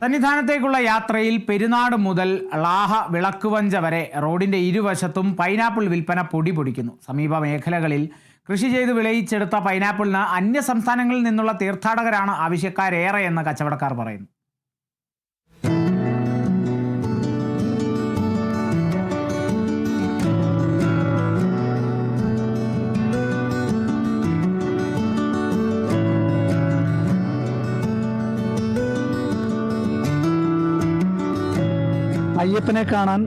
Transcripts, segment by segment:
സന്നിധാനത്തേക്കുള്ള യാത്രയിൽ പെരുന്നാട് മുതൽ ളാഹ വിളക്കുവഞ്ച വരെ റോഡിന്റെ ഇരുവശത്തും പൈനാപ്പിൾ വിൽപ്പന പൊടിപൊടിക്കുന്നു. സമീപ മേഖലകളിൽ കൃഷി ചെയ്ത് വിളയിച്ചെടുത്ത പൈനാപ്പിളിന് അന്യ സംസ്ഥാനങ്ങളിൽ നിന്നുള്ള തീർത്ഥാടകരാണ് ആവശ്യക്കാരേറെ എന്ന് കച്ചവടക്കാർ പറയുന്നു. അയ്യപ്പനെ കാണാൻ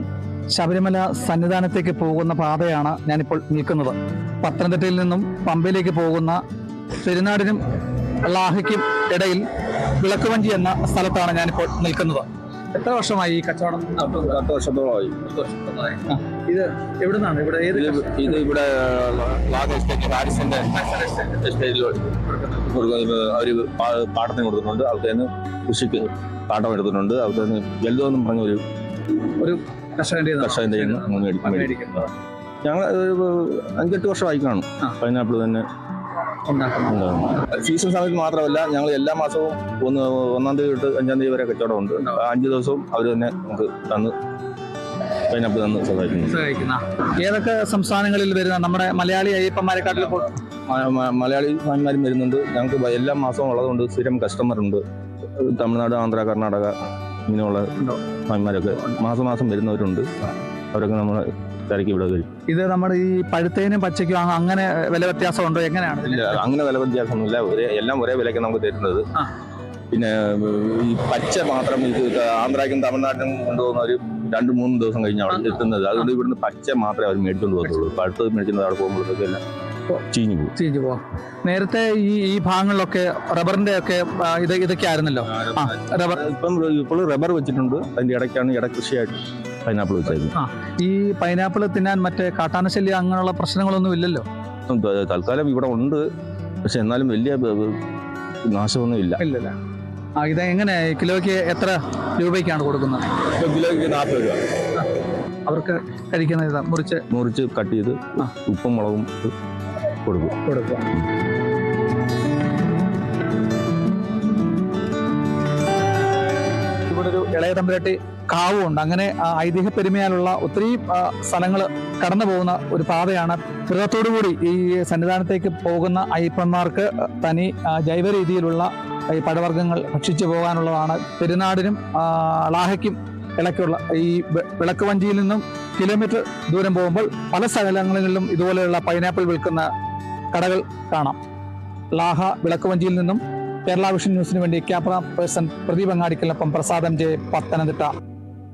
ശബരിമല സന്നിധാനത്തേക്ക് പോകുന്ന പാതയാണ് ഞാനിപ്പോൾ നിൽക്കുന്നത്. പത്തനംതിട്ടയിൽ നിന്നും പമ്പയിലേക്ക് പോകുന്ന പെരുന്നാടിനും ളാഹയ്ക്കും ഇടയിൽ വിളക്കുവഞ്ചി എന്ന സ്ഥലത്താണ് ഞാനിപ്പോൾ നിൽക്കുന്നത്. എത്ര വർഷമായി ഈ കച്ചവടം? 10 വർഷത്തോളമായി. ഇത് എവിടുന്നാണ്? ഇവിടെ ഹാരിസിന്റെ എസ്റ്റേറ്റിൽ അവര് പാട്ടത്തിന് കൊടുക്കുന്നുണ്ട്. അവിടുത്തെ കൃഷിക്ക് പാട്ടം എടുത്തിട്ടുണ്ട്. അവിടുത്തെ ജലദോന്നും പറഞ്ഞ ഒരു കർഷകന്റെ മേടിക്കുന്നത്. ഞങ്ങൾ 5-8 വർഷമായി കാണും പൈനാപ്പിൾ തന്നെ സീസൺ സമയത്ത് മാത്രമല്ല, ഞങ്ങൾ എല്ലാ മാസവും 1-ാം തീയതി തൊട്ട് 5-ാം തീയതി വരെ കച്ചവടമുണ്ട്. 5 ദിവസവും അവർ തന്നെ നമുക്ക് തന്ന് പൈനാപ്പിൾ തന്ന് സഹായിക്കുന്നു. ഏതൊക്കെ സംസ്ഥാനങ്ങളിൽ വരുന്ന നമ്മുടെ മലയാളി അയ്യപ്പന്മാരെക്കാട്ടിൽ മലയാളി ഫാൻമാരും വരുന്നുണ്ട്. ഞങ്ങൾക്ക് എല്ലാ മാസവും ഉള്ളതുകൊണ്ട് സ്ഥിരം കസ്റ്റമർ ഉണ്ട്. തമിഴ്നാട്, ആന്ധ്ര, കർണാടക ഇങ്ങനെയുള്ള ഫാൻമാരൊക്കെ മാസം വരുന്നവരുണ്ട്. അവരൊക്കെ നമ്മളെ തിരക്കി ഇവിടെ വരും. ഇത് നമ്മുടെ ഈ പഴുത്തേനും പച്ചയ്ക്കും അങ്ങനെ വില വ്യത്യാസമുണ്ടോ? എങ്ങനെയാണ്? ഇല്ല, അങ്ങനെ വില വ്യത്യാസമൊന്നുമില്ല. എല്ലാം ഒരേ വിലയ്ക്ക് നമുക്ക് തരുന്നത്. പിന്നെ ഈ പച്ച മാത്രം ഇത് ആന്ധ്രയ്ക്കും തമിഴ്നാട്ടിനും കൊണ്ടുപോകുന്ന ഒരു 2-3 ദിവസം കഴിഞ്ഞാണ് എത്തുന്നത്. അതുകൊണ്ട് ഇവിടുന്ന് പച്ച മാത്രമേ അവർ മേടിച്ചുകൊണ്ട് പോകത്തുള്ളൂ. പഴുത്തത് മേടിക്കുന്നത് അവിടെ പോകുമ്പോഴത്തേക്ക് എല്ലാം ചീഞ്ഞു പോകും. നേരത്തെ ഈ ഭാഗങ്ങളിലൊക്കെ റബ്ബറിന്റെ ഒക്കെ ഇതൊക്കെ ആയിരുന്നല്ലോ. ഇപ്പോൾ റബ്ബർ വെച്ചിട്ടുണ്ട്. അതിന്റെ ഇടയ്ക്കാണ് ഇടകൃഷിയായിട്ട് പൈനാപ്പിൾ വെച്ചായിരുന്നു. ഈ പൈനാപ്പിൾ തിന്നാൻ മറ്റേ കാട്ടാനശല്യം അങ്ങനെയുള്ള പ്രശ്നങ്ങളൊന്നും ഇല്ലല്ലോ? തൽക്കാലം ഇവിടെ ഉണ്ട്. പക്ഷെ എന്നാലും വലിയ നാശമൊന്നും ഇല്ല. ഇത് എങ്ങനെ കിലോയ്ക്ക് എത്ര രൂപയ്ക്കാണ് കൊടുക്കുന്നത്? കിലോയ്ക്ക് 40 രൂപ. അവർക്ക് കഴിക്കുന്ന മുറിച്ച് കട്ട് ചെയ്ത് ഉപ്പും മുളകും കൊടുക്കും. ഇവിടെ ഒരു ഇളയ തമ്പുരാട്ടി കാവുണ്ട്. അങ്ങനെ ഐതിഹ്യ പെരുമയാലുള്ള ഒത്തിരി സ്ഥലങ്ങൾ കടന്നു പോകുന്ന ഒരു പാതയാണ്. കൂടി ഈ സന്നിധാനത്തേക്ക് പോകുന്ന അയ്യപ്പന്മാർക്ക് തനി ജൈവ രീതിയിലുള്ള ഈ പഴവർഗ്ഗങ്ങൾ ഭക്ഷിച്ചു പോകാനുള്ളതാണ്. പെരുന്നാടിനും ളാഹയ്ക്കും ഇടയ്ക്കുള്ള ഈ വിളക്കുവഞ്ചിയിൽ നിന്നും കിലോമീറ്റർ ദൂരം പോകുമ്പോൾ പല സ്ഥലങ്ങളിലും ഇതുപോലെയുള്ള പൈനാപ്പിൾ വിൽക്കുന്ന കടകൾ കാണാം. ളാഹ വിളക്കുവഞ്ചിയിൽ നിന്നും കേരള വിഷൻ ന്യൂസിന് വേണ്ടി ക്യാമറ പേഴ്സൺ പ്രദീപ് അങ്ങാടിക്കലിനൊപ്പം പ്രസാദം ജെ, പത്തനംതിട്ട.